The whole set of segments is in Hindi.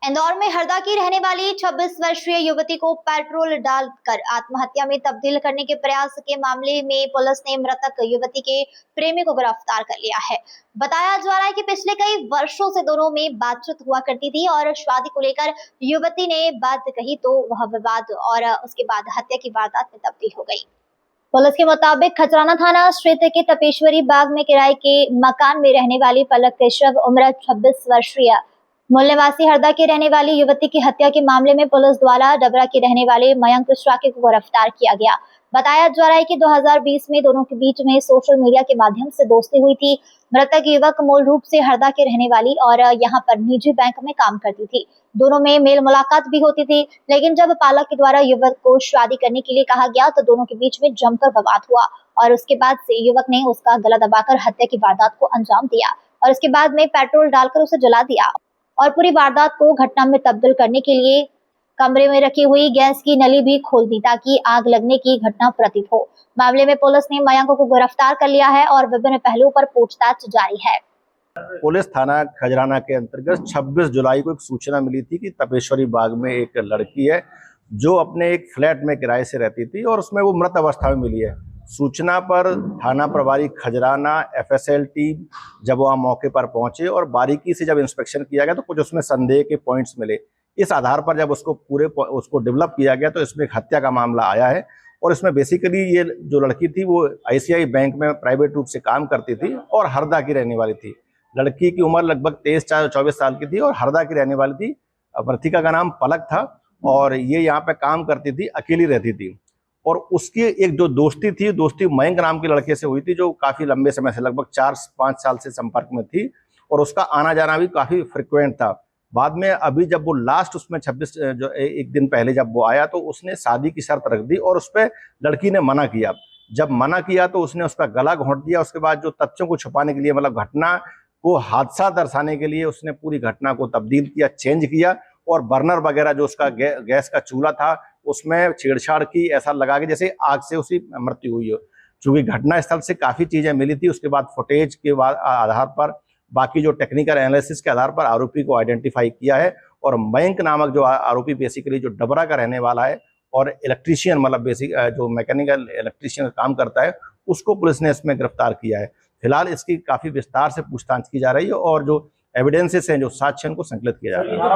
इंदौर में हरदा की रहने वाली 26 वर्षीय युवती को पेट्रोल डालकर आत्महत्या में तब्दील करने के प्रयास के मामले में पुलिस ने मृतक युवती के प्रेमी को गिरफ्तार कर लिया है। बताया जा रहा है कि पिछले कई वर्षों से दोनों में बातचीत हुआ करती थी और शादी को लेकर युवती ने बात कही तो वह विवाद और उसके बाद हत्या की वारदात में तब्दील हो गई। पुलिस के मुताबिक खजराना थाना क्षेत्र के तपेश्वरी बाग में किराए के मकान में रहने वाली पलक केशव उम्र 26 वर्षीय मूल निवासी हरदा की रहने वाली युवती की हत्या के मामले में पुलिस द्वारा डबरा के रहने वाले मयंक शाक्य को गिरफ्तार किया गया। बताया जा रहा है कि 2020 में दोनों के बीच में सोशल मीडिया के माध्यम से दोस्ती हुई थी। मृतक युवक मूल रूप से हरदा के रहने वाली और यहां पर निजी बैंक में काम करती थी। दोनों में मेल मुलाकात भी होती थी, लेकिन जब पालक के द्वारा युवक को शादी करने के लिए कहा गया तो दोनों के बीच में जमकर विवाद हुआ और उसके बाद से युवक ने उसका गला दबाकर हत्या की वारदात को अंजाम दिया और उसके बाद में पेट्रोल डालकर उसे जला दिया और पूरी वारदात को घटना में तब्दील करने के लिए कमरे में रखी हुई गैस की नली भी खोल दी ताकि आग लगने की घटना प्रतीत हो। मामले में पुलिस ने मयंक को गिरफ्तार कर लिया है और विभिन्न पहलुओं पर पूछताछ जारी है। पुलिस थाना खजराना के अंतर्गत 26 जुलाई को एक सूचना मिली थी कि तपेश्वरी बाग में एक लड़की है जो अपने एक फ्लैट में किराए से रहती थी और उसमें वो मृत अवस्था में मिली है। सूचना पर थाना प्रभारी खजराना एफएसएल टीम जब वहाँ मौके पर पहुंचे और बारीकी से जब इंस्पेक्शन किया गया तो कुछ उसमें संदेह के पॉइंट्स मिले। इस आधार पर जब उसको डेवलप किया गया तो इसमें एक हत्या का मामला आया है और इसमें बेसिकली ये जो लड़की थी वो आईसीआई बैंक में प्राइवेट रूप से काम करती थी और हरदा की रहने वाली थी। लड़की की उम्र लगभग 23-24 साल की थी और हरदा की रहने वाली थी। मृतिका का नाम पलक था और ये यहाँ पे काम करती थी, अकेली रहती थी। और उसकी एक जो दोस्ती मयंक नाम के लड़के से हुई थी जो काफी लंबे समय से लगभग 4-5 साल से संपर्क में थी और उसका आना जाना भी काफी फ्रिक्वेंट था। बाद में अभी जब वो लास्ट उसमें 26 जो एक दिन पहले जब वो आया तो उसने शादी की शर्त रख दी और उस पर लड़की ने मना किया। जब मना किया तो उसने उसका गला घोंट दिया। उसके बाद जो तथ्यों को छुपाने के लिए मतलब घटना को हादसा दर्शाने के लिए उसने पूरी घटना को तब्दील किया, चेंज किया और बर्नर वगैरह जो उसका गैस का चूल्हा था उसमें छेड़छाड़ की, ऐसा लगा के जैसे आग से उसकी मृत्यु हुई हो। चूंकि घटना स्थल से काफी चीजें मिली थी, उसके बाद फुटेज के आधार पर बाकी जो टेक्निकल एनालिसिस के आधार पर आरोपी को आइडेंटिफाई किया है और मयंक नामक जो आरोपी बेसिकली जो डबरा का रहने वाला है और इलेक्ट्रीशियन मतलब बेसिक जो मैकेनिकल इलेक्ट्रीशियन का काम करता है उसको पुलिस ने इसमें गिरफ्तार किया है। फिलहाल इसकी काफी विस्तार से पूछताछ की जा रही है और जो एविडेंसेस हैं, जो साक्ष्य को संकलित किया जा रहा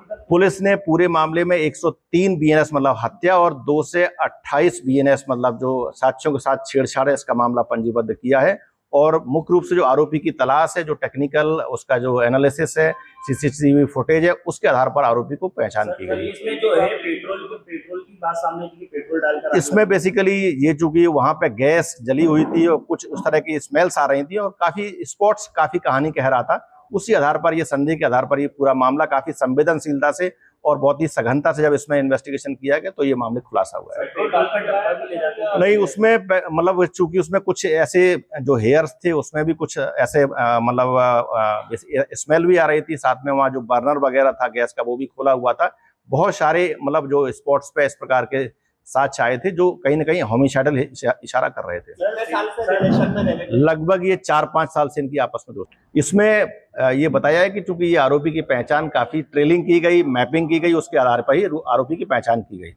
है। पुलिस ने पूरे मामले में 103 बीएनएस मतलब हत्या और 2 से 28 बीएनएस मतलब जो साक्ष्यों के साथ छेड़छाड़ है इसका मामला पंजीबद्ध किया है और मुख्य रूप से जो आरोपी की तलाश है, जो टेक्निकल उसका जो एनालिसिस है, सीसीटीवी फुटेज है, उसके आधार पर आरोपी को पहचान की गई। इसमें जो है पेट्रोल की बात सामने की पेट्रोल डालकर इसमें बेसिकली ये चूंकि वहां पे गैस जली हुई थी और कुछ उस तरह की स्मेल्स आ रही थी और काफी स्पॉट्स काफी कहानी कह रहा था, उसी आधार पर ये संदेह के आधार पर ये पूरा मामला काफी संवेदनशीलता से और बहुत ही सघनता से जब इसमें इन्वेस्टिगेशन किया गया तो ये मामले खुलासा हुआ है। नहीं, उसमें मतलब चूंकि उसमें कुछ ऐसे जो हेयर्स थे उसमें भी कुछ ऐसे मतलब स्मेल भी आ रही थी, साथ में वहाँ जो बर्नर वगैरह था गैस का वो भी खुला हुआ था। बहुत सारे मतलब जो स्पॉट्स पे इस प्रकार के साक्ष्य आए थे जो कहीं ना कहीं होमिसाइडल इशारा कर रहे थे। लगभग ये 4-5 साल से इनकी आपस में दोस्ती। इसमें ये बताया है कि चूंकि ये आरोपी की पहचान काफी ट्रेलिंग की गई, मैपिंग की गई, उसके आधार पर ही आरोपी की पहचान की गई।